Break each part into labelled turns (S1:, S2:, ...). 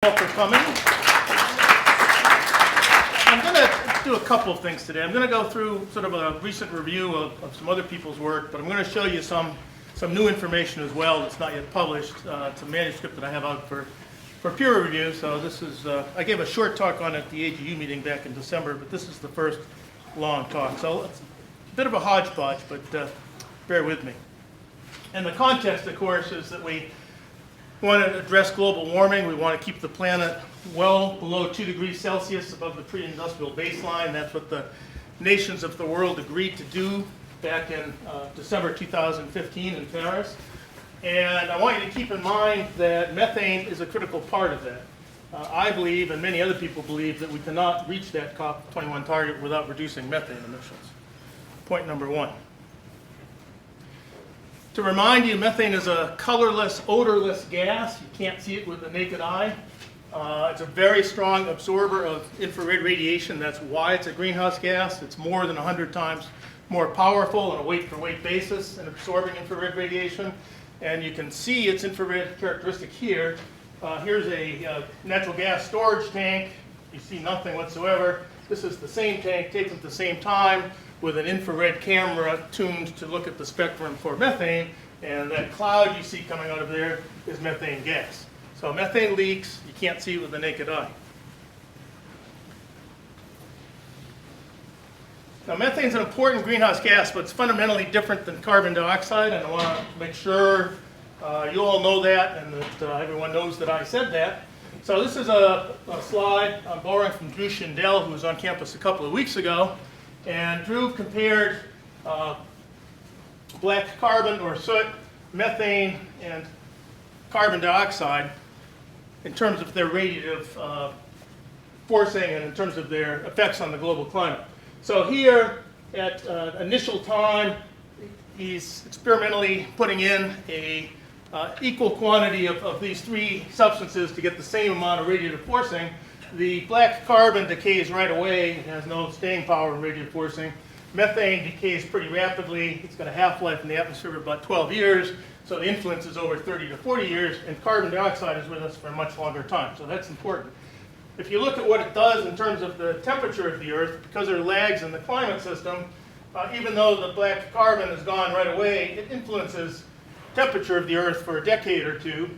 S1: all for coming. I'm going to do a couple of things today. I'm going to go through sort of a recent review of some other people's work, but I'm going to show you some new information as well that's not yet published. It's a manuscript that I have out for peer review. So this is, I gave a short talk on it at the AGU meeting back in December, but this is the first long talk. So it's a bit of a hodgepodge, but bear with me. And the context, of course, is that we want to address global warming. We want to keep the planet well below 2 degrees Celsius above the pre-industrial baseline. That's what the nations of the world agreed to do back in December 2015 in Paris. And I want you to keep in mind that methane is a critical part of that. I believe, and many other people believe, that we cannot reach that COP21 target without reducing methane emissions. Point number one. To remind you, methane is a colorless, odorless gas. You can't see it with the naked eye. It's a very strong absorber of infrared radiation. That's why it's a greenhouse gas. It's more than 100 times more powerful on a weight-for-weight basis in absorbing infrared radiation. And you can see its infrared characteristic here. Here's a natural gas storage tank. You see nothing whatsoever. This is the same tank taken at the same time with an infrared camera tuned to look at the spectrum for methane, and that cloud you see coming out of there is methane gas. So methane leaks, you can't see it with the naked eye. Now methane is an important greenhouse gas, but it's fundamentally different than carbon dioxide, and I want to make sure you all know that and that everyone knows that I said that. So this is a slide I'm borrowing from Drew Shindell, who was on campus a couple of weeks ago. And Drew compared black carbon or soot, methane, and carbon dioxide in terms of their radiative forcing and in terms of their effects on the global climate. So here, at initial time, he's experimentally putting in a equal quantity of these three substances to get the same amount of radiative forcing. The black carbon decays right away. It has no staying power in radiative forcing. Methane decays pretty rapidly. It's got a half-life in the atmosphere of about 12 years, so the influence is over 30 to 40 years, and carbon dioxide is with us for a much longer time, so that's important. If you look at what it does in terms of the temperature of the Earth, because there are lags in the climate system, even though the black carbon is gone right away, it influences temperature of the Earth for a decade or two.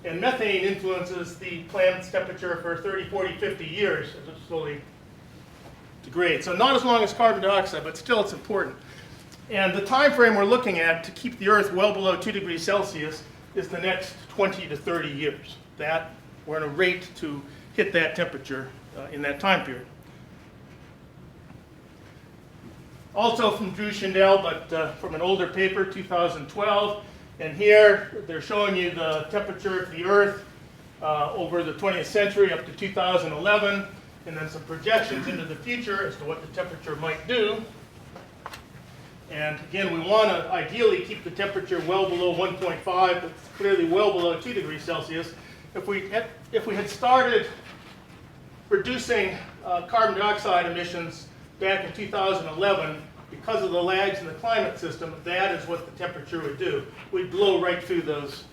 S1: And methane influences the planet's temperature for 30, 40, 50 years as it slowly degrades. So not as long as carbon dioxide, but still it's important. And the time frame we're looking at to keep the Earth well below 2 degrees Celsius is the next 20 to 30 years. That we're in a rate to hit that temperature in that time period. Also from Drew Shindell, but from an older paper, 2012. And here they're showing you the temperature of the Earth over the 20th century up to 2011, and then some projections into the future as to what the temperature might do. And again, we want to ideally keep the temperature well below 1.5, but clearly well below 2 degrees Celsius. If we had started reducing carbon dioxide emissions back in 2011, because of the lags in the climate system, that is what the temperature would do. We'd blow right through those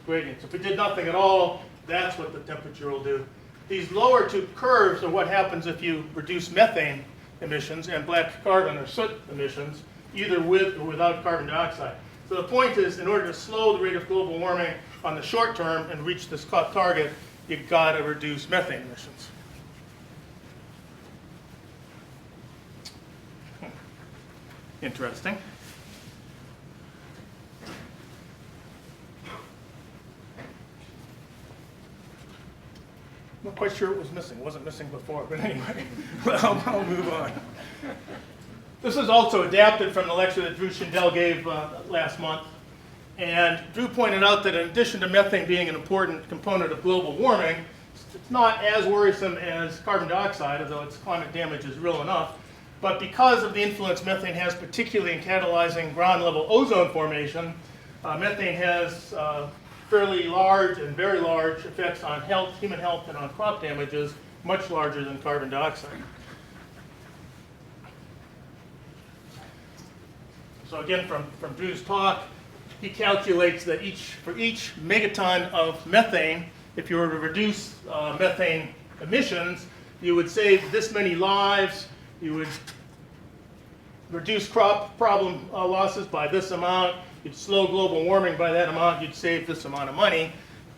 S1: gradients. If we did nothing at all, that's what the temperature will do. These lower two curves are what happens if you reduce methane emissions and black carbon or soot emissions, either with or without carbon dioxide. So the point is, in order to slow the rate of global warming on the short term and reach this COP target, you've got to reduce methane emissions. Interesting. I'm not quite sure it was missing. It wasn't missing before, but anyway, well, I'll move on. This is also adapted from the lecture that Drew Shindell gave last month. And Drew pointed out that in addition to methane being an important component of global warming, it's not as worrisome as carbon dioxide, although its climate damage is real enough. But because of the influence methane has, particularly in catalyzing ground-level ozone formation, methane has fairly large and very large effects on health, human health, and on crop damages, much larger than carbon dioxide. So again, from Drew's talk, he calculates that for each megaton of methane, if you were to reduce methane emissions, you would save this many lives, you would reduce crop problem losses by this amount, you'd slow global warming by that amount, you'd save this amount of money.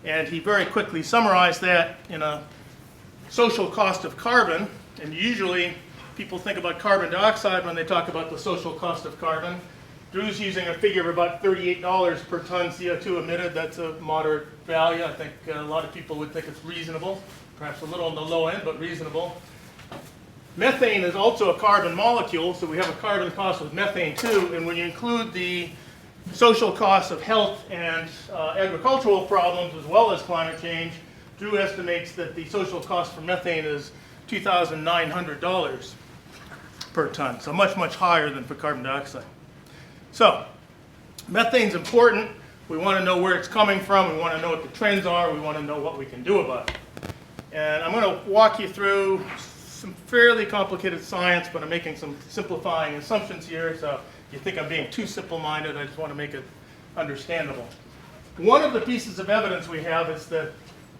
S1: And he very quickly summarized that in a social cost of carbon. And usually people think about carbon dioxide when they talk about the social cost of carbon. Drew's using a figure of about $38 per ton CO2 emitted. That's a moderate value. I think a lot of people would think it's reasonable, perhaps a little on the low end, but reasonable. Methane is also a carbon molecule, so we have a carbon cost with methane too. And when you include the social costs of health and agricultural problems as well as climate change, Drew estimates that the social cost for methane is $2,900 per ton, so much, much higher than for carbon dioxide. So, methane's important. We want to know where it's coming from. We want to know what the trends are. We want to know what we can do about it. And I'm going to walk you through some fairly complicated science, but I'm making some simplifying assumptions here, so if you think I'm being too simple-minded, I just want to make it understandable. One of the pieces of evidence we have is the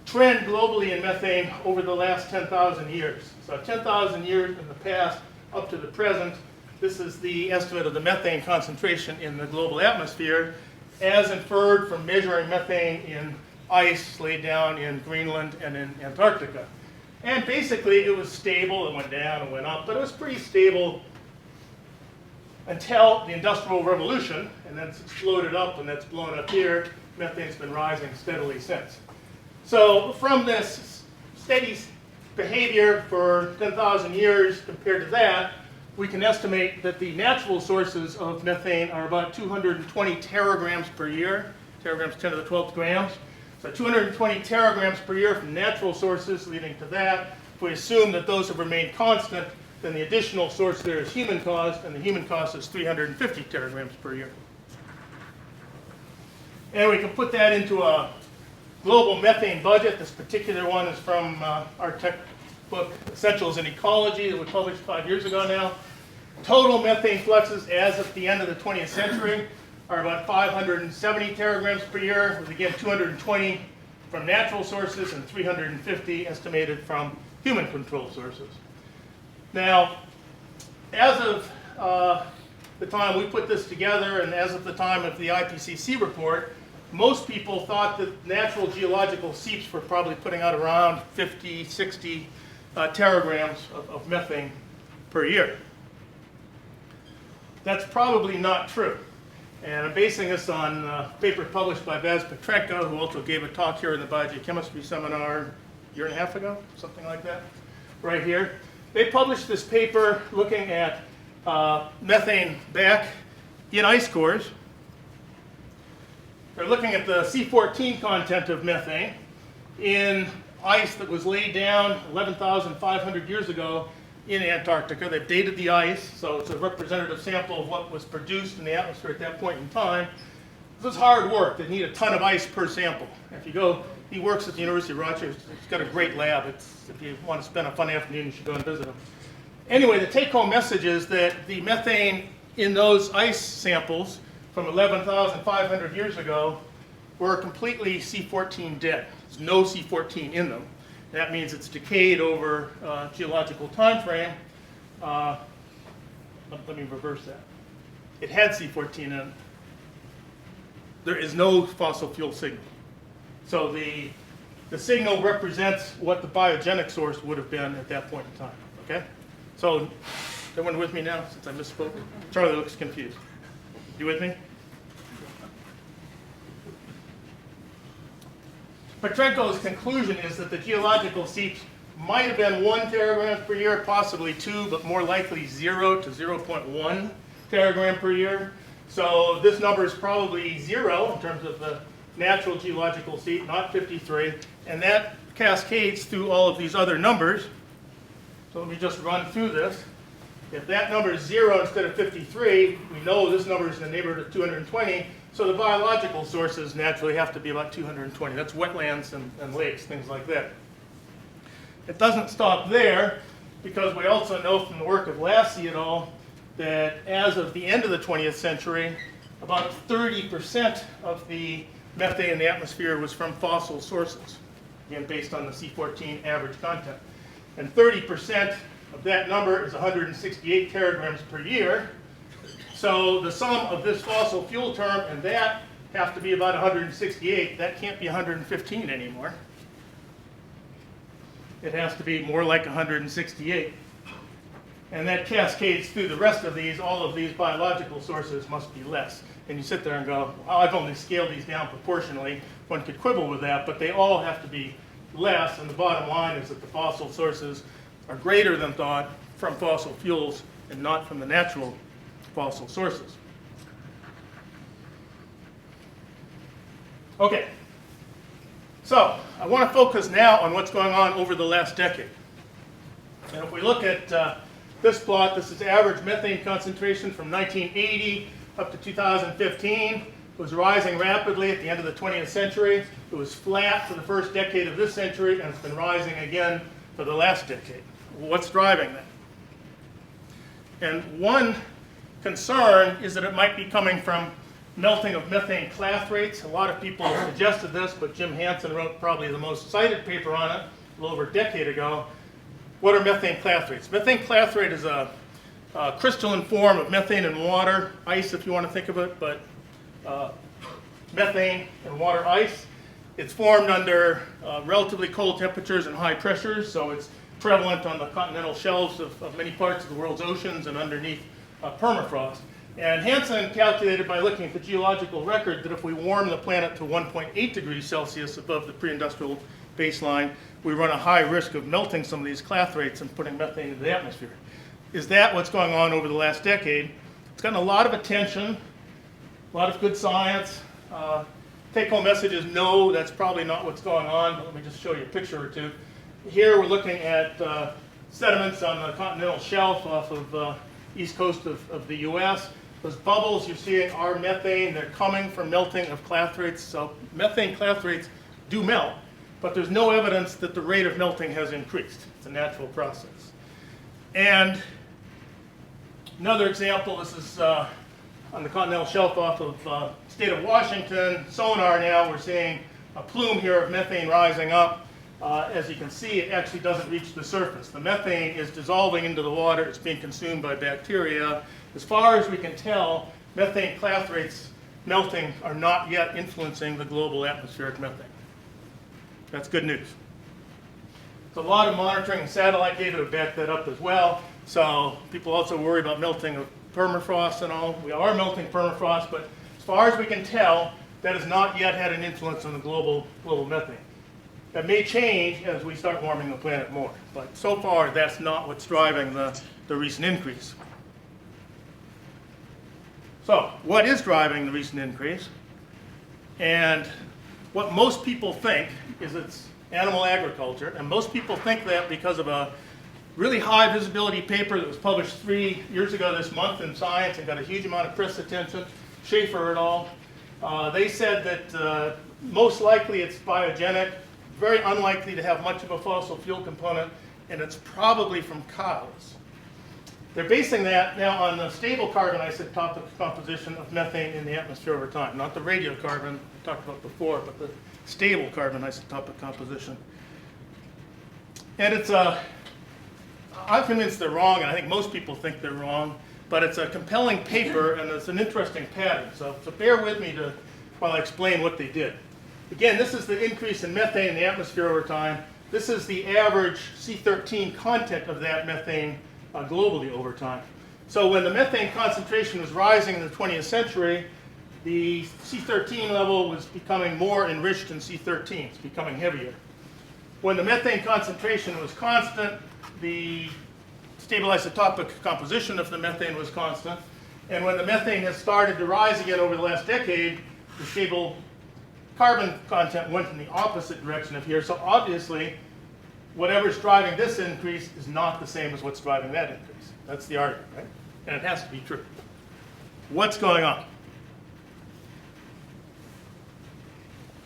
S1: trend globally in methane over the last 10,000 years. So 10,000 years in the past up to the present, this is the estimate of the methane concentration in the global atmosphere as inferred from measuring methane in ice laid down in Greenland and in Antarctica. And basically it was stable, it went down, it went up, but it was pretty stable until the Industrial Revolution, and then it's exploded up and that's blown up here. Methane's been rising steadily since. So from this steady behavior for 10,000 years compared to that, we can estimate that the natural sources of methane are about 220 teragrams per year. Teragrams 10 to the 12th grams. So 220 teragrams per year from natural sources leading to that. If we assume that those have remained constant, then the additional source there is human caused, and the human caused is 350 teragrams per year. And we can put that into a global methane budget. This particular one is from our textbook, Essentials in Ecology, that we published 5 years ago now. Total methane fluxes as of the end of the 20th century are about 570 teragrams per year, with again 220 from natural sources and 350 estimated from human controlled sources. Now, as of the time we put this together and as of the time of the IPCC report, most people thought that natural geological seeps were probably putting out around 50, 60 teragrams of methane per year. That's probably not true. And I'm basing this on a paper published by Vaz Petrenko, who also gave a talk here in the biogeochemistry seminar a year and a half ago, something like that, right here. They published this paper looking at methane back in ice cores. They're looking at the C14 content of methane in ice that was laid down 11,500 years ago in Antarctica. They've dated the ice, so it's a representative sample of what was produced in the atmosphere at that point in time. This is hard work. They need a ton of ice per sample. If you go, he works at the University of Rochester. He's got a great lab. If you want to spend a fun afternoon, you should go and visit him. Anyway, the take-home message is that the methane in those ice samples from 11,500 years ago were completely C14 dead. There's no C14 in them. That means it's decayed over geological time frame. Let me reverse that. It had C14 in it. There is no fossil fuel signal. So the signal represents what the biogenic source would have been at that point in time. Okay? So, everyone with me now, since I misspoke? Charlie looks confused. You with me? Petrenko's conclusion is that the geological seeps might have been 1 teragram per year, possibly 2, but more likely 0 to 0.1 teragram per year. So this number is probably 0 in terms of the natural geological seep, not 53. And that cascades through all of these other numbers. So let me just run through this. If that number is 0 instead of 53, we know this number is in the neighborhood of 220. So the biological sources naturally have to be about 220. That's wetlands and lakes, things like that. It doesn't stop there, because we also know from the work of Lassie et al. That as of the end of the 20th century, about 30% of the methane in the atmosphere was from fossil sources. again based on the C14 average content. And 30% of that number is 168 teragrams per year. So the sum of this fossil fuel term and that have to be about 168. That can't be 115 anymore. It has to be more like 168. And that cascades through the rest of these. All of these biological sources must be less. And you sit there and go, well, I've only scaled these down proportionally. One could quibble with that, but they all have to be less. And the bottom line is that the fossil sources are greater than thought from fossil fuels and not from the natural fossil sources. Okay, so I want to focus now on what's going on over the last decade. And if we look at this plot, this is average methane concentration from 1980 up to 2015. It was rising rapidly at the end of the 20th century. It was flat for the first decade of this century, and it's been rising again for the last decade. What's driving that? And one concern is that it might be coming from melting of methane clathrates. A lot of people suggested this, but Jim Hansen wrote probably the most cited paper on it a little over a decade ago. What are methane clathrates? Methane clathrate is a crystalline form of methane and water, ice if you want to think of it, but methane and water ice. It's formed under relatively cold temperatures and high pressures, so it's prevalent on the continental shelves of many parts of the world's oceans and underneath permafrost. And Hansen calculated by looking at the geological record that if we warm the planet to 1.8 degrees Celsius above the pre-industrial baseline, we run a high risk of melting some of these clathrates and putting methane into the atmosphere. Is that what's going on over the last decade? It's gotten a lot of attention, a lot of good science. Take-home message is no, that's probably not what's going on, but let me just show you a picture or two. Here we're looking at sediments on the continental shelf off of east coast of the US. Those bubbles you're seeing are methane. They're coming from melting of clathrates. So methane clathrates do melt, but there's no evidence that the rate of melting has increased. It's a natural process. And another example, this is on the continental shelf off of state of Washington. Sonar now, we're seeing a plume here of methane rising up. As you can see, it actually doesn't reach the surface. The methane is dissolving into the water. It's being consumed by bacteria. As far as we can tell, methane clathrates melting are not yet influencing the global atmospheric methane. That's good news. There's a lot of monitoring and satellite data to back that up as well. So people also worry about melting of permafrost and all. We are melting permafrost, but as far as we can tell, that has not yet had an influence on the global methane. That may change as we start warming the planet more, but so far that's not what's driving the recent increase. So what is driving the recent increase? And what most people think is it's animal agriculture, and most people think that because of a really high visibility paper that was published 3 years ago this month in Science and got a huge amount of press attention, Schaefer et al. They said that most likely it's biogenic, very unlikely to have much of a fossil fuel component, and it's probably from cows. They're basing that now on the stable carbon isotopic composition of methane in the atmosphere over time, not the radiocarbon I talked about before, but the stable carbon isotopic composition. And it's I'm convinced they're wrong, and I think most people think they're wrong, but it's a compelling paper, and it's an interesting pattern. So bear with me while I explain what they did. Again, this is the increase in methane in the atmosphere over time. This is the average C13 content of that methane globally over time. So when the methane concentration was rising in the 20th century, the C13 level was becoming more enriched in C13. It's becoming heavier. When the methane concentration was constant, the stable isotopic composition of the methane was constant. And when the methane has started to rise again over the last decade, the stable carbon content went in the opposite direction of here. So obviously, whatever's driving this increase is not the same as what's driving that increase. That's the argument, right? And it has to be true. What's going on?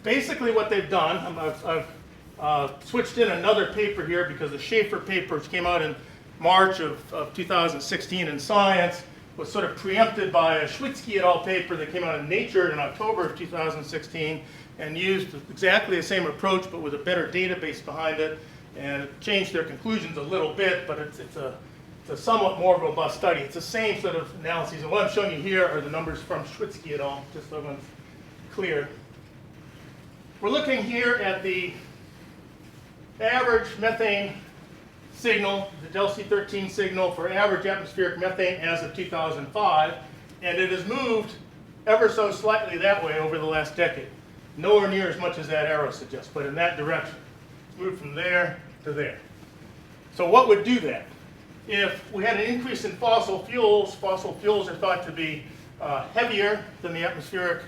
S1: Basically what they've done, I've switched in another paper here because the Schaefer paper, which came out in March of 2016 in Science, was sort of preempted by a Schwitzky et al. Paper that came out in Nature in October of 2016. and used exactly the same approach but with a better database behind it, and it changed their conclusions a little bit, but it's a somewhat more robust study. It's the same sort of analyses, and what I'm showing you here are the numbers from Schwitzky et al., just so everyone's clear. We're looking here at the average methane signal, the del C13 signal for average atmospheric methane as of 2005, and it has moved ever so slightly that way over the last decade. Nowhere near as much as that arrow suggests, but in that direction. It's moved from there to there. So what would do that? If we had an increase in fossil fuels are thought to be heavier than the atmospheric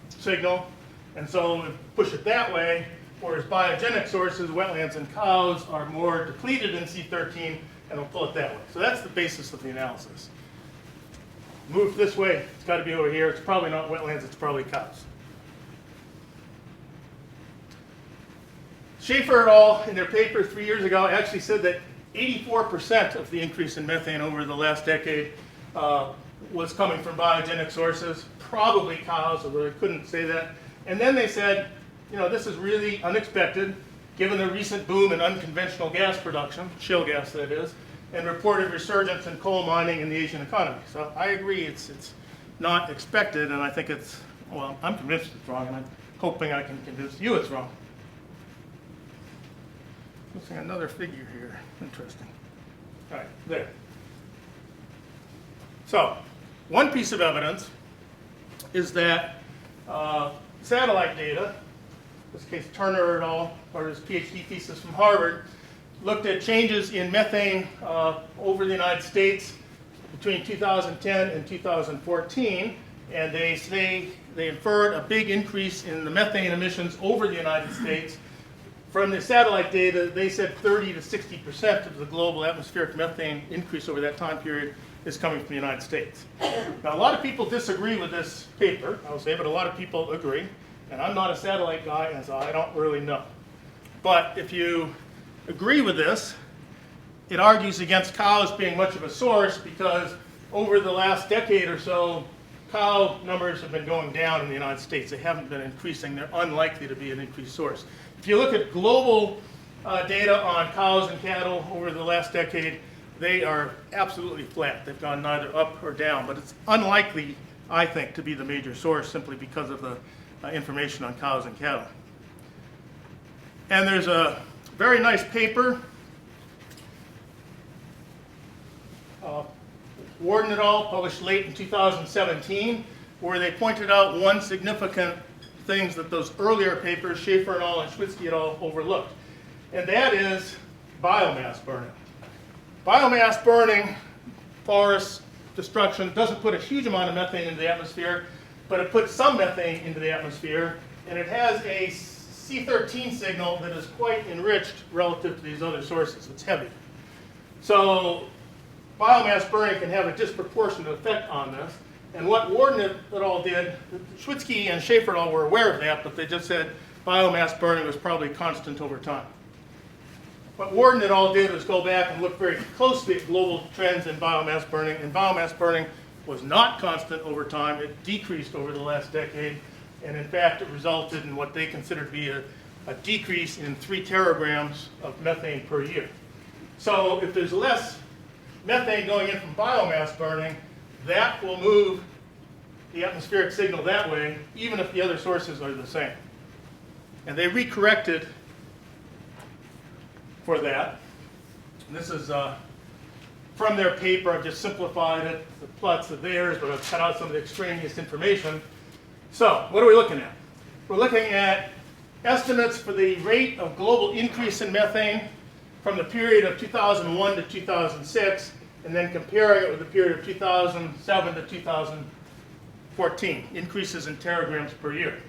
S1: signal, and so we push it that way, whereas biogenic sources, wetlands and cows, are more depleted in C13, and we'll pull it that way. So that's the basis of the analysis. Move this way, it's got to be over here. It's probably not wetlands, it's probably cows. Schaefer et al. In their paper 3 years ago actually said that 84% of the increase in methane over the last decade was coming from biogenic sources, probably cows, although they couldn't say that. And then they said, you know, this is really unexpected, given the recent boom in unconventional gas production, shale gas that is, and reported resurgence in coal mining in the Asian economy. So I agree it's not expected, and I think it's, well, I'm convinced it's wrong, and I'm hoping I can convince you it's wrong. Missing another figure here. Interesting. All right, there. So, one piece of evidence is that satellite data, in this case Turner et al., part of his PhD thesis from Harvard, looked at changes in methane over the United States between 2010 and 2014, and they inferred a big increase in the methane emissions over the United States. From the satellite data, they said 30 to 60% of the global atmospheric methane increase over that time period is coming from the United States. Now, a lot of people disagree with this paper, I will say, but a lot of people agree. And I'm not a satellite guy, and so I don't really know. But if you agree with this, it argues against cows being much of a source, because over the last decade or so, cow numbers have been going down in the United States. They haven't been increasing. They're unlikely to be an increased source. If you look at global data on cows and cattle over the last decade, they are absolutely flat. They've gone neither up or down, but it's unlikely, I think, to be the major source simply because of the information on cows and cattle. And there's a very nice paper, Warden et al., published late in 2017, where they pointed out one significant things that those earlier papers, Schaefer et al. And Schwitzky et al. Overlooked, and that is biomass burning. Biomass burning, forest destruction, doesn't put a huge amount of methane into the atmosphere, but it puts some methane into the atmosphere, and it has a C13 signal that is quite enriched relative to these other sources. It's heavy. So biomass burning can have a disproportionate effect on this. And what Warden et al. Did, Schwitzky and Schaefer et al. Were aware of that, but they just said biomass burning was probably constant over time. What Warden et al. Did was go back and look very closely at global trends in biomass burning, and biomass burning was not constant over time. It decreased over the last decade, and in fact it resulted in what they consider to be a decrease in 3 teragrams of methane per year. So if there's less methane going in from biomass burning, that will move the atmospheric signal that way, even if the other sources are the same. And they recorrected for that. And this is from their paper. I've just simplified it. The plots are theirs, but I've cut out some of the extraneous information. So what are we looking at? We're looking at estimates for the rate of global increase in methane from the period of 2001 to 2006, and then comparing it with the period of 2007 to 2014, increases in teragrams per year.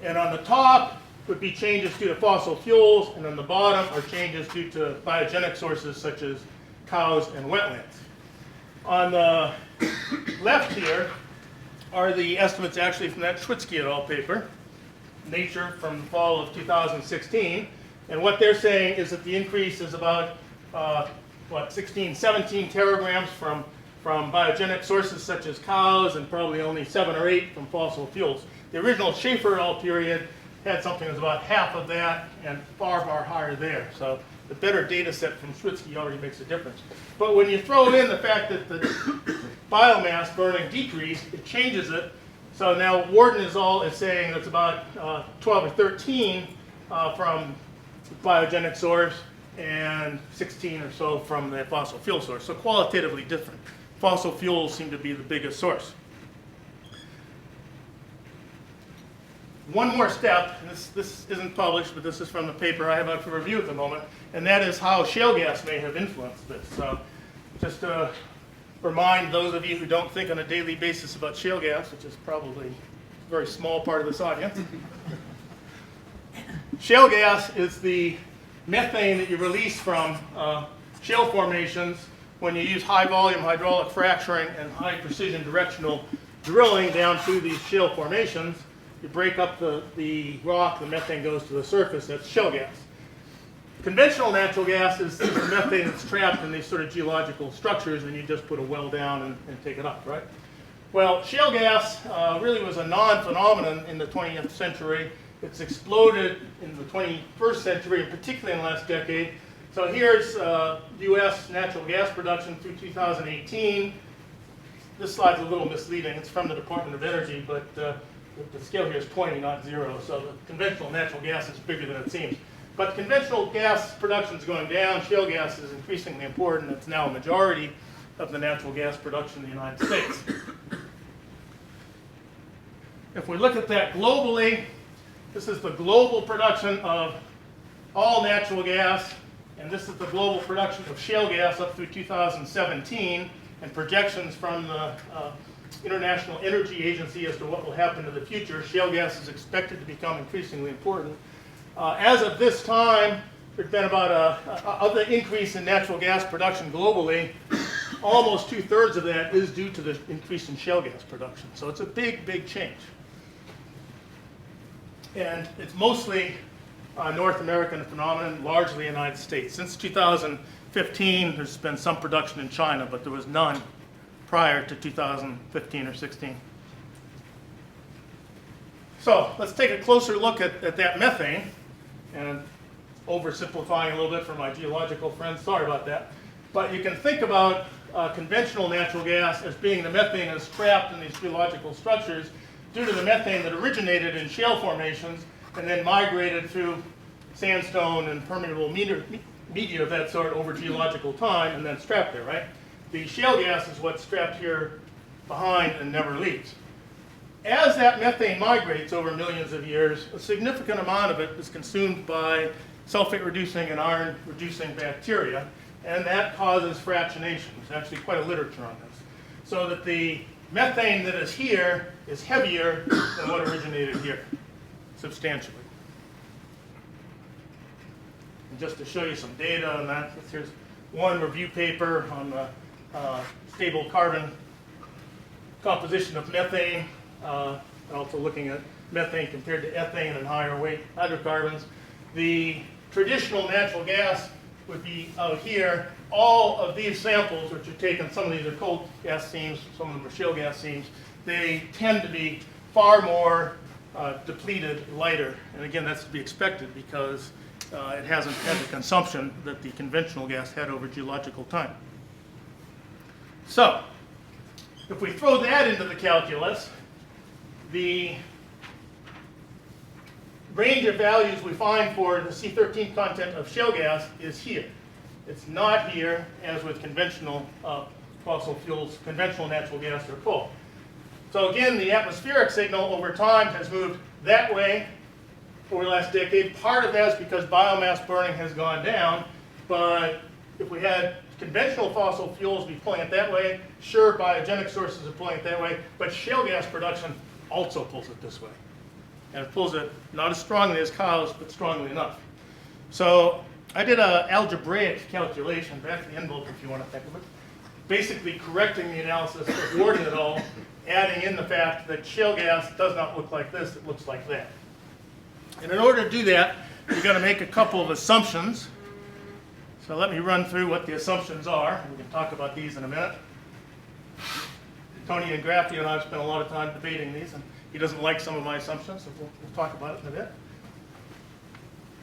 S1: And on the top would be changes due to fossil fuels, and on the bottom are changes due to biogenic sources such as cows and wetlands. On the left here are the estimates actually from that Schwitzky et al. Paper, Nature, from the fall of 2016. And what they're saying is that the increase is about 17 teragrams from biogenic sources such as cows, and probably only 7 or 8 from fossil fuels. The original Schaefer-Ull period had something that was about half of that and far, far higher there. So the better data set from Schwitzky already makes a difference. But when you throw in the fact that the biomass burning decreased, it changes it. So now Warden is saying it's about 12 or 13 from biogenic source and 16 or so from the fossil fuel source. So qualitatively different. Fossil fuels seem to be the biggest source. One more step, and this isn't published, but this is from the paper I have up for review at the moment, and that is how shale gas may have influenced this. So just to remind those of you who don't think on a daily basis about shale gas, which is probably a very small part of this audience. Shale gas is the methane that you release from shale formations when you use high volume hydraulic fracturing and high precision directional drilling down through these shale formations. You break up the rock, the methane goes to the surface, that's shale gas. Conventional natural gas is the methane that's trapped in these sort of geological structures, and you just put a well down and take it up, right? Well, shale gas really was a non-phenomenon in the 20th century. It's exploded in the 21st century, and particularly in the last decade. So here's U.S. natural gas production through 2018. This slide's a little misleading. It's from the Department of Energy, but the scale here is 20, not 0. So the conventional natural gas is bigger than it seems. But conventional gas production is going down. Shale gas is increasingly important. It's now a majority of the natural gas production in the United States. If we look at that globally, this is the global production of all natural gas, and this is the global production of shale gas up through 2017, and projections from the International Energy Agency as to what will happen in the future. Shale gas is expected to become increasingly important. As of this time, there's been about of the increase in natural gas production globally, almost 2/3 of that is due to the increase in shale gas production. So it's a big, big change. And it's mostly a North American phenomenon, largely United States. Since 2015, there's been some production in China, but there was none prior to 2015 or 16. So let's take a closer look at that methane, and oversimplifying a little bit for my geological friends, sorry about that. But you can think about conventional natural gas as being the methane that's trapped in these geological structures due to the methane that originated in shale formations and then migrated through sandstone and permeable media of that sort over geological time and then it's trapped there, right? The shale gas is what's trapped here behind and never leaves. As that methane migrates over millions of years, a significant amount of it is consumed by sulfate-reducing and iron-reducing bacteria, and that causes fractionation. There's actually quite a literature on this. So that the methane that is here is heavier than what originated here, substantially. And just to show you some data on that, here's one review paper on the stable carbon composition of methane, and also looking at methane compared to ethane and higher weight hydrocarbons. The traditional natural gas would be out here. All of these samples, which are taken, some of these are coal gas seams, some of them are shale gas seams, they tend to be far more depleted, lighter. And again, that's to be expected because it hasn't had the consumption that the conventional gas had over geological time. So, if we throw that into the calculus, the range of values we find for the C13 content of shale gas is here. It's not here as with conventional fossil fuels, conventional natural gas or coal. So again, the atmospheric signal over time has moved that way over the last decade. Part of that is because biomass burning has gone down, but if we had conventional fossil fuels be pulling it that way, sure, biogenic sources are pulling it that way, but shale gas production also pulls it this way. And it pulls it not as strongly as cows, but strongly enough. So I did an algebraic calculation, back to the envelope if you want to think of it, basically correcting the analysis of Warden et al., adding in the fact that shale gas does not look like this, it looks like that. And in order to do that, you're going to make a couple of assumptions. So let me run through what the assumptions are. We can talk about these in a minute. Tony and Graffy and I have spent a lot of time debating these. And he doesn't like some of my assumptions, so we'll talk about it in a bit.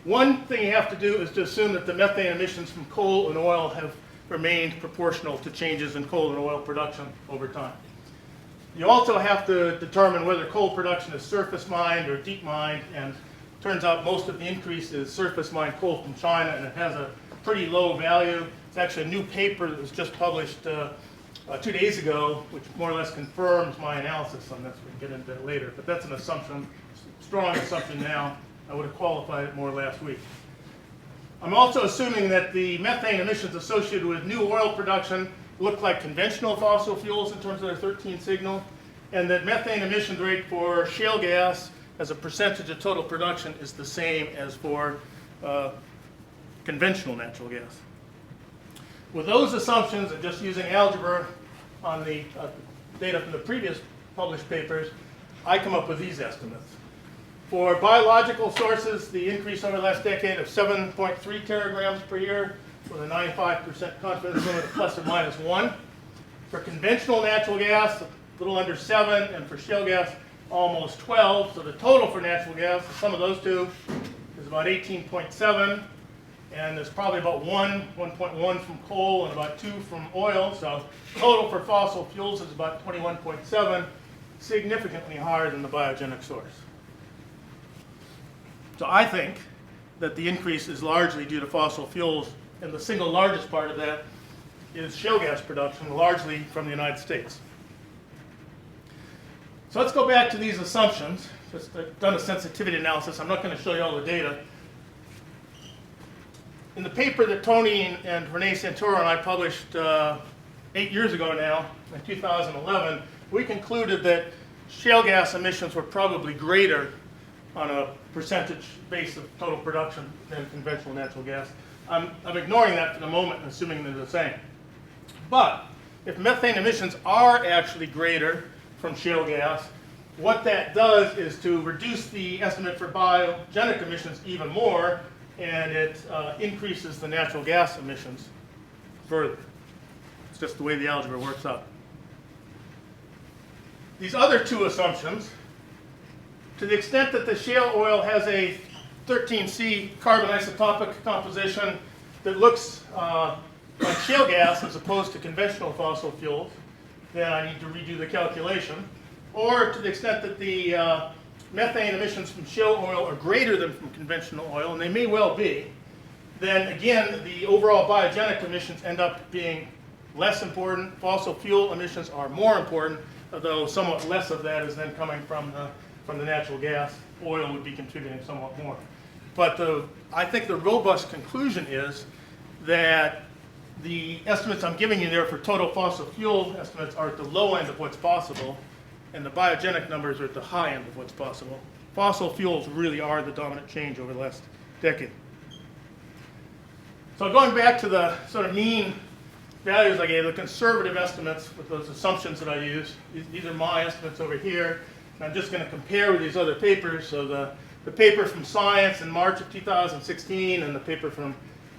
S1: One thing you have to do is to assume that the methane emissions from coal and oil have remained proportional to changes in coal and oil production over time. You also have to determine whether coal production is surface mined or deep mined, and it turns out most of the increase is surface mined coal from China, and it has a pretty low value. It's actually a new paper that was just published 2 days ago, which more or less confirms my analysis on this. We can get into that later, but that's an assumption, strong assumption now. I would have qualified it more last week. I'm also assuming that the methane emissions associated with new oil production look like conventional fossil fuels in terms of their 13 signal, and that methane emissions rate for shale gas as a percentage of total production is the same as for conventional natural gas. With those assumptions, and just using algebra on the data from the previous published papers, I come up with these estimates. For biological sources, the increase over the last decade of 7.3 teragrams per year with a 95% confidence limit of plus or minus 1. For conventional natural gas, a little under 7, and for shale gas, almost 12. So the total for natural gas, the sum of those two, is about 18.7. And there's probably about 1.1 from coal and about 2 from oil. So total for fossil fuels is about 21.7, significantly higher than the biogenic source. So I think that the increase is largely due to fossil fuels, and the single largest part of that is shale gas production, largely from the United States. So let's go back to these assumptions. Just I've done a sensitivity analysis. I'm not going to show you all the data. In the paper that Tony and Renee Santoro and I published 8 years ago now, in 2011, we concluded that shale gas emissions were probably greater on a percentage base of total production than conventional natural gas. I'm ignoring that for the moment and assuming they're the same. But if methane emissions are actually greater from shale gas, what that does is to reduce the estimate for biogenic emissions even more, and it increases the natural gas emissions further. It's just the way the algebra works out. These other two assumptions, to the extent that the shale oil has a 13C carbon isotopic composition that looks like shale gas as opposed to conventional fossil fuels, then I need to redo the calculation. Or to the extent that the methane emissions from shale oil are greater than from conventional oil, and they may well be, then again the overall biogenic emissions end up being less important. Fossil fuel emissions are more important, although somewhat less of that is then coming from the natural gas. Oil would be contributing somewhat more. But I think the robust conclusion is that the estimates I'm giving you there for total fossil fuel estimates are at the low end of what's possible, and the biogenic numbers are at the high end of what's possible. Fossil fuels really are the dominant change over the last decade. So going back to the sort of mean values I gave, the conservative estimates with those assumptions that I use, these are my estimates over here. And I'm just going to compare with these other papers. So the paper from Science in March of 2016 and the paper from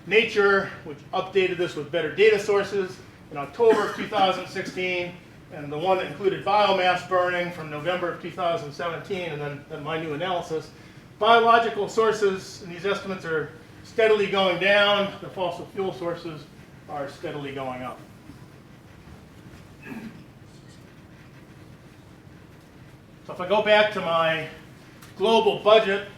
S1: Nature, which updated this with better data sources in October of 2016, and the one that included biomass burning from November of 2017, and then my new analysis. Biological sources in these estimates are steadily going down. The fossil fuel sources are steadily going up. So if I go back to my global budget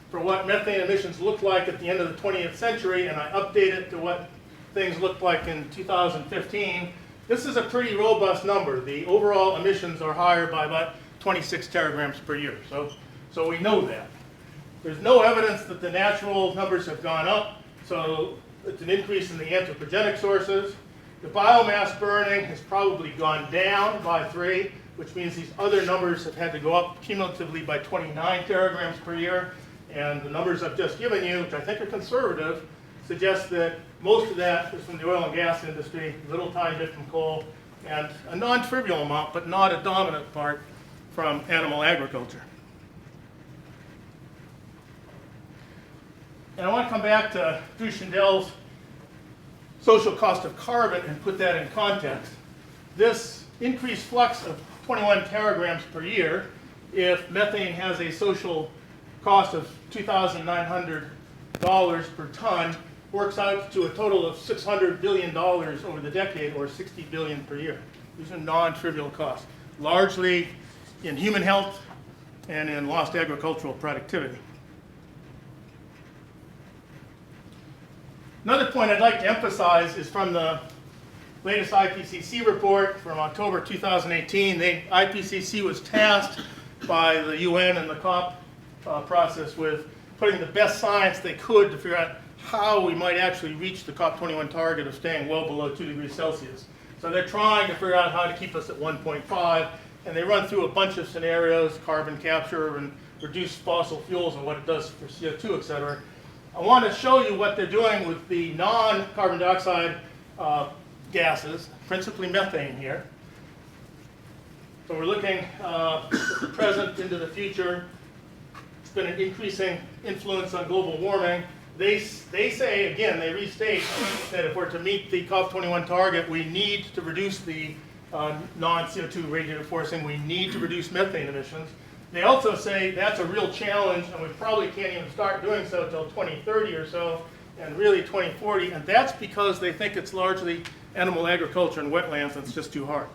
S1: for what methane emissions look like at the end of the 20th century, and I update it to what things looked like in 2015, this is a pretty robust number. The overall emissions are higher by about 26 teragrams per year. So we know that. There's no evidence that the natural numbers have gone up, so it's an increase in the anthropogenic sources. The biomass burning has probably gone down by 3, which means these other numbers have had to go up cumulatively by 29 teragrams per year. And the numbers I've just given you, which I think are conservative, suggest that most of that is from the oil and gas industry, a little tiny bit from coal, and a non-trivial amount, but not a dominant part, from animal agriculture. And I want to come back to Drew Schindel's social cost of carbon and put that in context. This increased flux of 21 teragrams per year if methane has a social cost of $2,900 per ton, works out to a total of $600 billion over the decade, or $60 billion per year. These are non-trivial costs, largely in human health and in lost agricultural productivity. Another point I'd like to emphasize is from the latest IPCC report from October 2018. IPCC was tasked by the UN and the COP process with putting the best science they could to figure out how we might actually reach the COP21 target of staying well below 2 degrees Celsius. So they're trying to figure out how to keep us at 1.5, and they run through a bunch of scenarios, carbon capture and reduced fossil fuels and what it does for CO2, et cetera. I want to show you what they're doing with the non-carbon dioxide gases, principally methane here. So we're looking at the present into the future. It's been an increasing influence on global warming. They say, again, they restate that if we're to meet the COP21 target, we need to reduce the non-CO2 radiative forcing. We need to reduce methane emissions. They also say that's a real challenge, and we probably can't even start doing so until 2030 or so, and really 2040. And that's because they think it's largely animal agriculture and wetlands, and it's just too hard.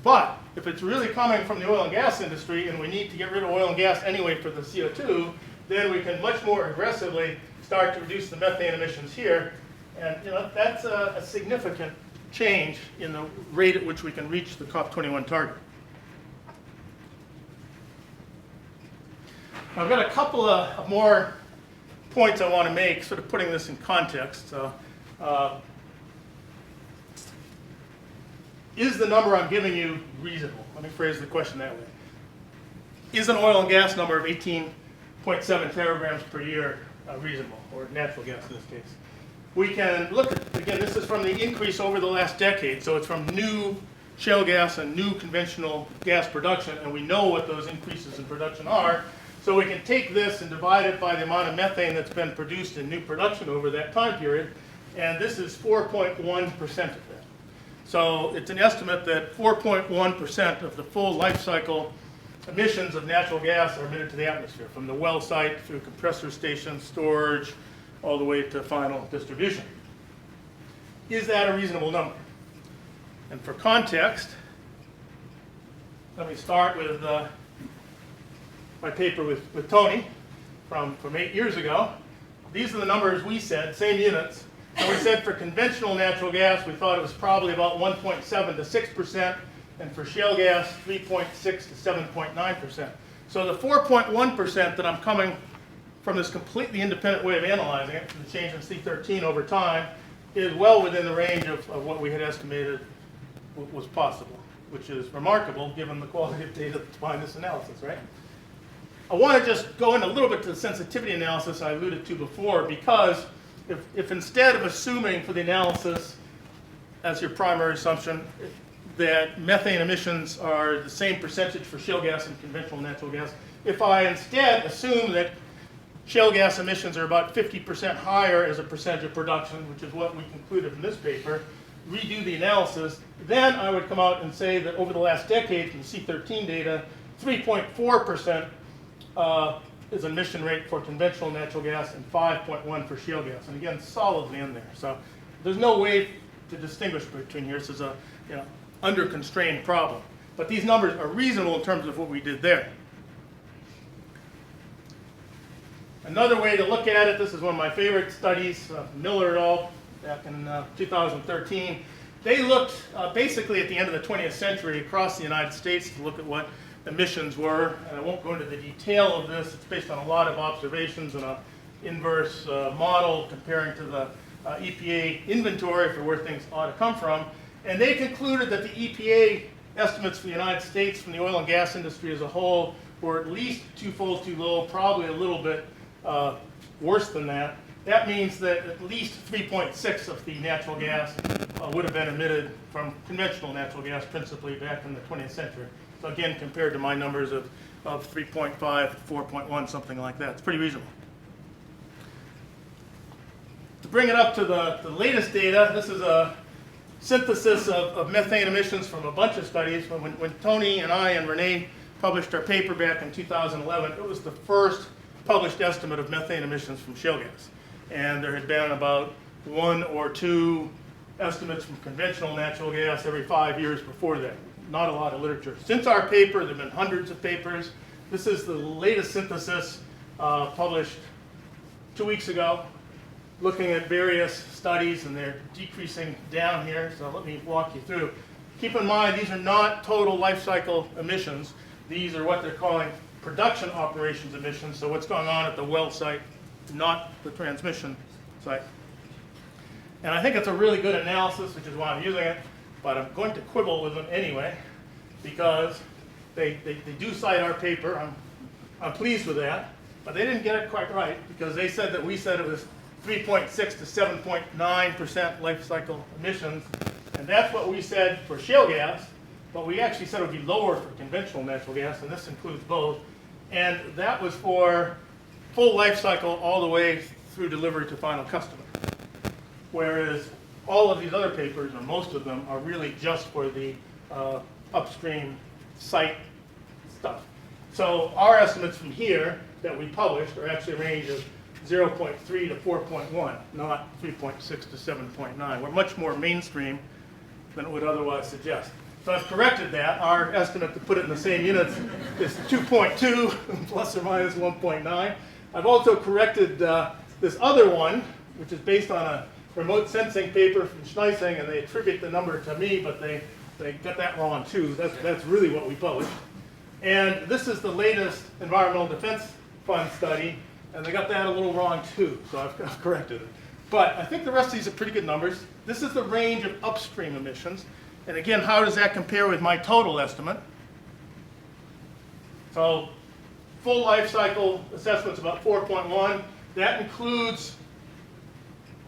S1: But if it's really coming from the oil and gas industry, and we need to get rid of oil and gas anyway for the CO2, then we can much more aggressively start to reduce the methane emissions here. And that's a significant change in the rate at which we can reach the COP21 target. Now, I've got a couple of more points I want to make, sort of putting this in context. Is the number I'm giving you reasonable? Let me phrase the question that way. Is an oil and gas number of 18.7 teragrams per year reasonable, or natural gas in this case? We can look at, again, this is from the increase over the last decade, so it's from new shale gas and new conventional gas production, and we know what those increases in production are. So we can take this and divide it by the amount of methane that's been produced in new production over that time period, and this is 4.1% of that. So it's an estimate that 4.1% of the full life cycle emissions of natural gas are emitted to the atmosphere, from the well site through compressor station, storage, all the way to final distribution. Is that a reasonable number? And for context, let me start with my paper with Tony from 8 years ago. These are the numbers we said, same units. And we said for conventional natural gas, we thought it was probably about 1.7 to 6%, and for shale gas, 3.6 to 7.9%. So the 4.1% that I'm coming from this completely independent way of analyzing it, from the change in C13 over time, is well within the range of what we had estimated was possible, which is remarkable given the quality of data that's behind this analysis, right? I want to just go in a little bit to the sensitivity analysis I alluded to before, because if instead of assuming for the analysis as your primary assumption that methane emissions are the same percentage for shale gas and conventional natural gas, if I instead assume that shale gas emissions are about 50% higher as a percentage of production, which is what we concluded in this paper, redo the analysis, then I would come out and say that over the last decade from C13 data, 3.4% is an emission rate for conventional natural gas and 5.1 for shale gas. And again, solidly in there. So there's no way to distinguish between here. This is a under-constrained problem. But these numbers are reasonable in terms of what we did there. Another way to look at it, this is one of my favorite studies, Miller et al. Back in 2013. They looked basically at the end of the 20th century across the United States to look at what emissions were, and I won't go into the detail of this. It's based on a lot of observations and an inverse model comparing to the EPA inventory for where things ought to come from. And they concluded that the EPA estimates for the United States from the oil and gas industry as a whole were at least twofold too low, probably a little bit worse than that. That means that at least 3.6 of the natural gas would have been emitted from conventional natural gas, principally back in the 20th century. So again, compared to my numbers of 3.5, 4.1, something like that. It's pretty reasonable. To bring it up to the latest data, this is a synthesis of methane emissions from a bunch of studies. When Tony and I and Renee published our paper back in 2011, it was the first published estimate of methane emissions from shale gas. And there had been about 1 or 2 estimates from conventional natural gas every 5 years before that. Not a lot of literature. Since our paper, there have been hundreds of papers. This is the latest synthesis published 2 weeks ago, looking at various studies, and they're decreasing down here, so let me walk you through. Keep in mind, these are not total life cycle emissions. These are what they're calling production operations emissions, so what's going on at the well site, not the transmission site. And I think it's a really good analysis, which is why I'm using it, but I'm going to quibble with them anyway, because they do cite our paper. I'm pleased with that, but they didn't get it quite right, because they said that we said it was 3.6 to 7.9% life cycle emissions, and that's what we said for shale gas, but we actually said it would be lower for conventional natural gas, and this includes both, and that was for full life cycle all the way through delivery to final customer. Whereas all of these other papers, or most of them, are really just for the upstream site stuff. So our estimates from here that we published are actually a range of 0.3 to 4.1, not 3.6 to 7.9. We're much more mainstream than it would otherwise suggest. So I've corrected that. Our estimate, to put it in the same units, is 2.2 plus or minus 1.9. I've also corrected this other one, which is based on a remote sensing paper from Schneising, and they attribute the number to me, but they got that wrong too. That's really what we published. And this is the latest Environmental Defense Fund study, and they got that a little wrong too, so I've corrected it. But I think the rest of these are pretty good numbers. This is the range of upstream emissions. And again, how does that compare with my total estimate? So full life cycle assessment's about 4.1. That includes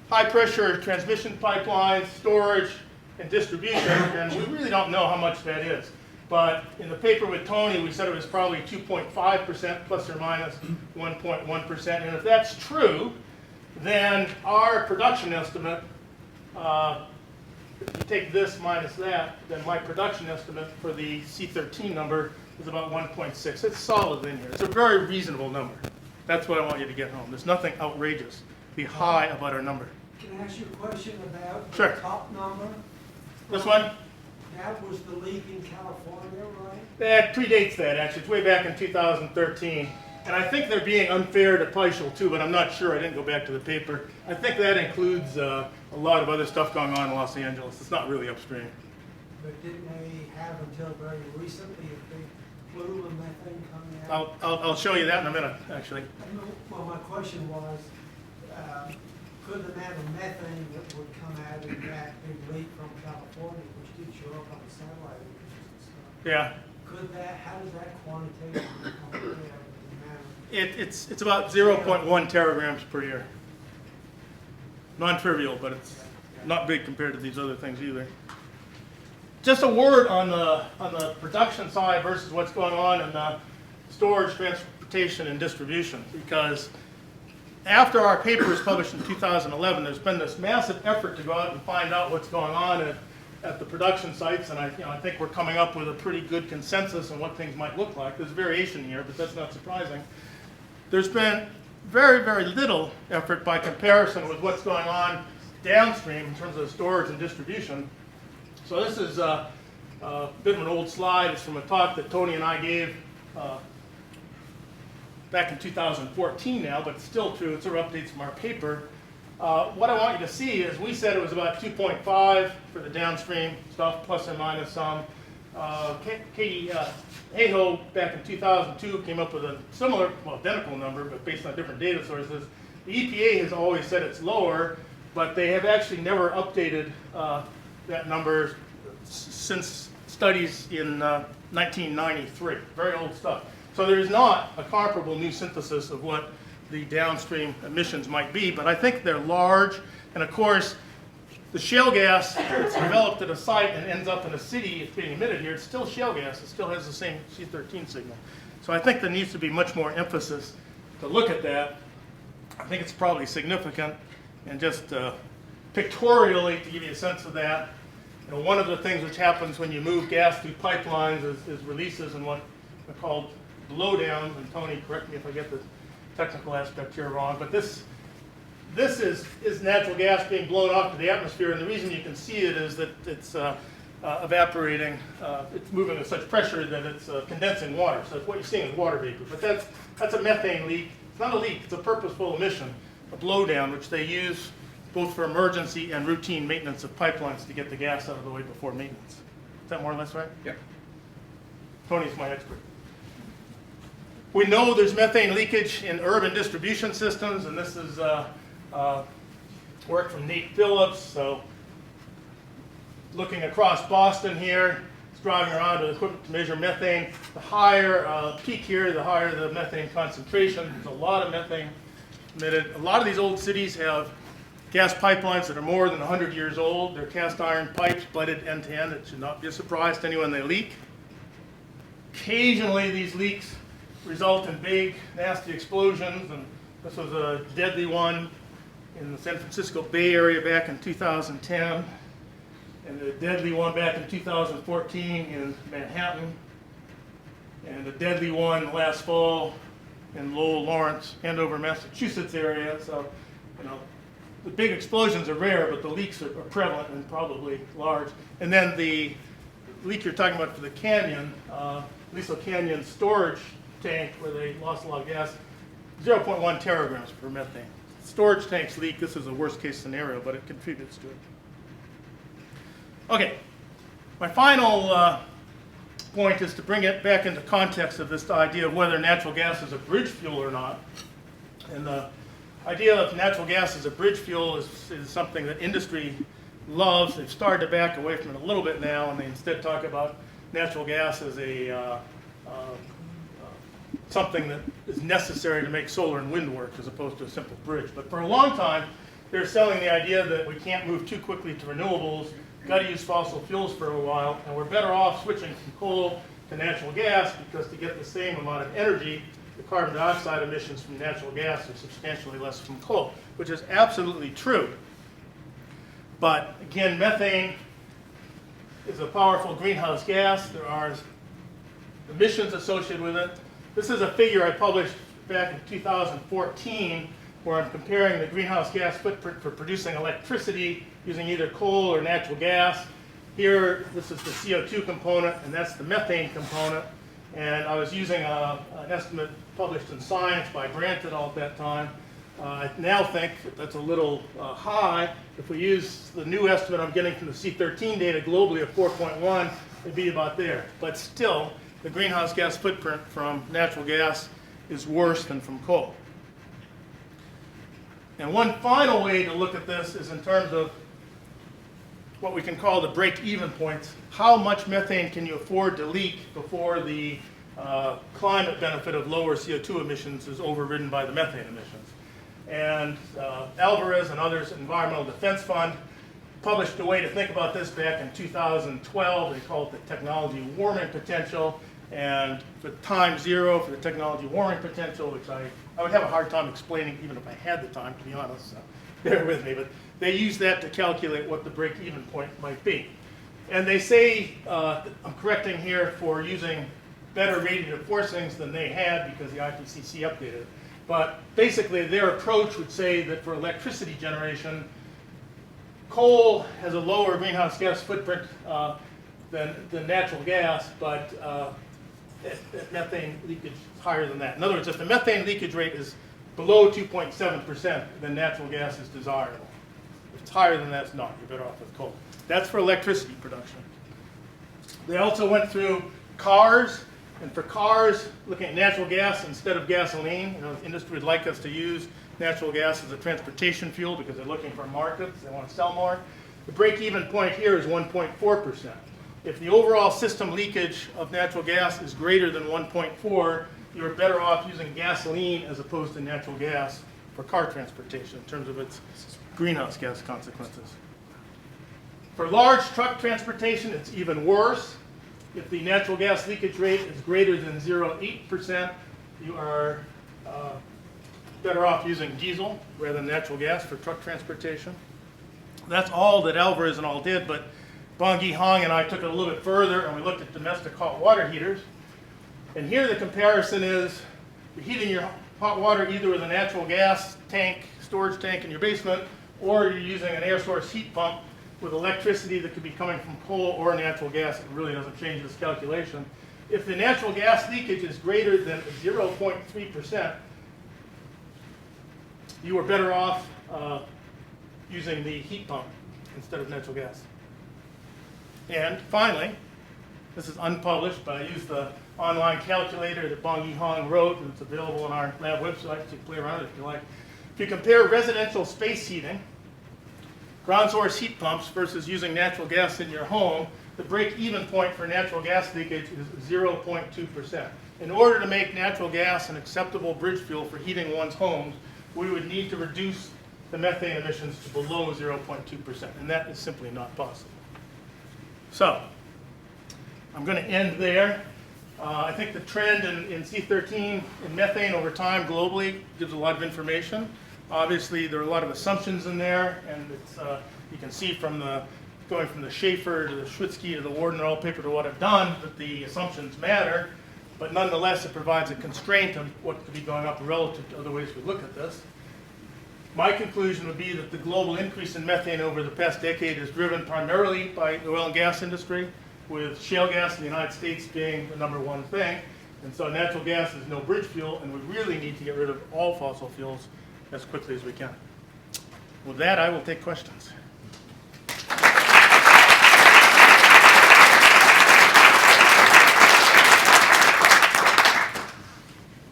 S1: high pressure transmission pipelines, storage, and distribution, and we really don't know how much that is. But in the paper with Tony, we said it was probably 2.5% plus or minus 1.1%. And if that's true, then our production estimate, if you take this minus that, then my production estimate for the C13 number is about 1.6. It's solid in here. It's a very reasonable number. That's what I want you to get home. There's nothing outrageous. Be high about our number.
S2: Can I ask you a question about
S1: Sure.
S2: the top number?
S1: This one?
S2: That was the leak in California, right?
S1: That predates that, actually. It's way back in 2013. And I think they're being unfair to Pyschel, too, but I'm not sure. I didn't go back to the paper. I think that includes a lot of other stuff going on in Los Angeles. It's not really upstream.
S2: But didn't they have until very recently a big plume of methane coming out?
S1: I'll show you that in a minute, actually.
S2: Well, my question was, could the amount of methane that would come out in that big leak from California, which did show up on the satellite images and stuff,
S1: Yeah.
S2: could that, how does that quantitatively compare with the amount of...
S1: It's about 0.1 teragrams per year. Non-trivial, but it's not big compared to these other things either. Just a word on the production side versus what's going on in the storage, transportation, and distribution, because after our paper was published in 2011, there's been this massive effort to go out and find out what's going on at the production sites, and I think we're coming up with a pretty good consensus on what things might look like. There's variation here, but that's not surprising. There's been very, very little effort by comparison with what's going on downstream in terms of storage and distribution. So this is a bit of an old slide. It's from a talk that Tony and I gave back in 2014 now, but it's still true. It's our updates from our paper. What I want you to see is we said it was about 2.5 for the downstream stuff, plus or minus some. Katie Hayhoe back in 2002 came up with a similar, well, identical number, but based on different data sources. The EPA has always said it's lower, but they have actually never updated that number since studies in 1993. Very old stuff. So there is not a comparable new synthesis of what the downstream emissions might be, but I think they're large. And of course, the shale gas that's developed at a site and ends up in a city, it's being emitted here, it's still shale gas. It still has the same C13 signal. So I think there needs to be much more emphasis to look at that. I think it's probably significant. And just pictorially, to give you a sense of that, one of the things which happens when you move gas through pipelines is releases in what called blowdowns, and Tony, correct me if I get the technical aspect here wrong, but this is natural gas being blown off to the atmosphere, and the reason you can see it is that it's evaporating. It's moving with such pressure that it's condensing water. So what you're seeing is water vapor. But that's a methane leak. It's not a leak. It's a purposeful emission, a blowdown, which they use both for emergency and routine maintenance of pipelines to get the gas out of the way before maintenance. Is that more or less right?
S3: Yeah.
S1: Tony's my expert. We know there's methane leakage in urban distribution systems, and this is work from Nate Phillips. So looking across Boston here, it's driving around with equipment to measure methane. The higher peak here, the higher the methane concentration. There's a lot of methane emitted. A lot of these old cities have gas pipelines that are more than 100 years old. They're cast iron pipes, butted end to end. It should not be a surprise to anyone they leak. Occasionally these leaks result in big, nasty explosions, and this was a deadly one in the San Francisco Bay Area back in 2010, and a deadly one back in 2014 in Manhattan, and a deadly one last fall in Lowell, Lawrence, Andover, Massachusetts area. So, you know, the big explosions are rare, but the leaks are prevalent and probably large. And then the leak you're talking about for the canyon, Aliso Canyon storage tank, where they lost a lot of gas, 0.1 teragrams per methane. Storage tanks leak. This is a worst case scenario, but it contributes to it. Okay, my final point is to bring it back into context of this idea of whether natural gas is a bridge fuel or not. And the idea of natural gas as a bridge fuel is something that industry loves. They've started to back away from it a little bit now, and they instead talk about natural gas as a something that is necessary to make solar and wind work as opposed to a simple bridge. But for a long time, they're selling the idea that we can't move too quickly to renewables, got to use fossil fuels for a while, and we're better off switching from coal to natural gas because to get the same amount of energy, the carbon dioxide emissions from natural gas are substantially less from coal, which is absolutely true. But again, methane is a powerful greenhouse gas. There are emissions associated with it. This is a figure I published back in 2014 where I'm comparing the greenhouse gas footprint for producing electricity using either coal or natural gas. Here, this is the CO2 component, and that's the methane component. And I was using an estimate published in Science by Brandt et al. At that time. I now think that's a little high. If we use the new estimate I'm getting from the C13 data globally of 4.1, it'd be about there. But still, the greenhouse gas footprint from natural gas is worse than from coal. And one final way to look at this is in terms of what we can call the break-even points. How much methane can you afford to leak before the climate benefit of lower CO2 emissions is overridden by the methane emissions? And Alvarez and others, Environmental Defense Fund, published a way to think about this back in 2012. They call it the technology warming potential. And for time zero, for the technology warming potential, which I would have a hard time explaining even if I had the time, to be honest, so bear with me. But they use that to calculate what the break-even point might be. And they say, I'm correcting here for using better radiative forcings than they had because the IPCC updated it. But basically, their approach would say that for electricity generation, coal has a lower greenhouse gas footprint than natural gas, but methane leakage is higher than that. In other words, if the methane leakage rate is below 2.7%, then natural gas is desirable. If it's higher than that, it's not. You're better off with coal. That's for electricity production. They also went through cars, and for cars, looking at natural gas instead of gasoline. You know, the industry would like us to use natural gas as a transportation fuel because they're looking for markets. They want to sell more. The break-even point here is 1.4%. If the overall system leakage of natural gas is greater than 1.4, you're better off using gasoline as opposed to natural gas for car transportation in terms of its greenhouse gas consequences. For large truck transportation, it's even worse. If the natural gas leakage rate is greater than 0.8%, you are better off using diesel rather than natural gas for truck transportation. That's all that Alvarez and all did, but Bongyi Hong and I took it a little bit further and we looked at domestic hot water heaters. And here the comparison is you're heating your hot water either with a natural gas tank, storage tank in your basement, or you're using an air source heat pump with electricity that could be coming from coal or natural gas. It really doesn't change this calculation. If the natural gas leakage is greater than 0.3%, you are better off using the heat pump instead of natural gas. And finally, this is unpublished, but I used the online calculator that Bong Yi-hong wrote, and it's available on our lab website, so you can play around if you like. If you compare residential space heating, ground source heat pumps versus using natural gas in your home, the break-even point for natural gas leakage is 0.2%. In order to make natural gas an acceptable bridge fuel for heating one's homes, we would need to reduce the methane emissions to below 0.2%, and that is simply not possible. So, I'm going to end there. I think the trend in C13 in methane over time globally gives a lot of information. Obviously, there are a lot of assumptions in there, and it's, you can see from the going from the Schaefer to the Schwitzky to the Warden et al. Paper to what I've done that the assumptions matter, but nonetheless it provides a constraint on what could be going up relative to other ways we look at this. My conclusion would be that the global increase in methane over the past decade is driven primarily by the oil and gas industry, with shale gas in the United States being the #1 thing. And so natural gas is no bridge fuel, and we really need to get rid of all fossil fuels as quickly as we can. With that, I will take questions.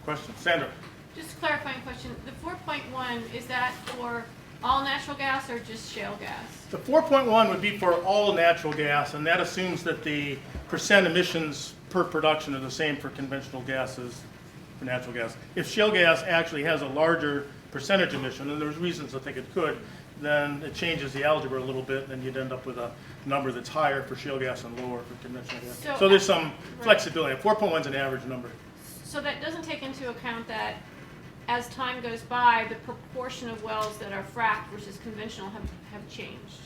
S1: Questions? Sandra?
S3: Just a clarifying question. The 4.1, is that for all natural gas or just shale gas?
S1: The 4.1 would be for all natural gas, and that assumes that the percent emissions per production are the same for conventional gas as for natural gas. If shale gas actually has a larger percentage emission, and there's reasons to think it could, then it changes the algebra a little bit, and then you'd end up with a number that's higher for shale gas and lower for conventional gas. So there's some flexibility. 4.1 is an average number.
S3: So that doesn't take into account that as time goes by, the proportion of wells that are fracked versus conventional have changed?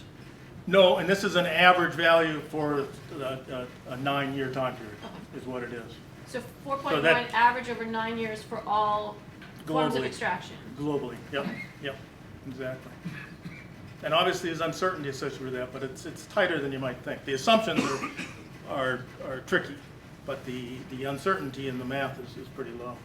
S1: No, and this is an average value for a 9-year time period, is what it is.
S3: So 4.1 average over 9 years for all forms of extraction?
S1: Globally, yep, exactly. And obviously there's uncertainty associated with that, but it's tighter than you might think. The assumptions are tricky, but the uncertainty in the math is pretty low.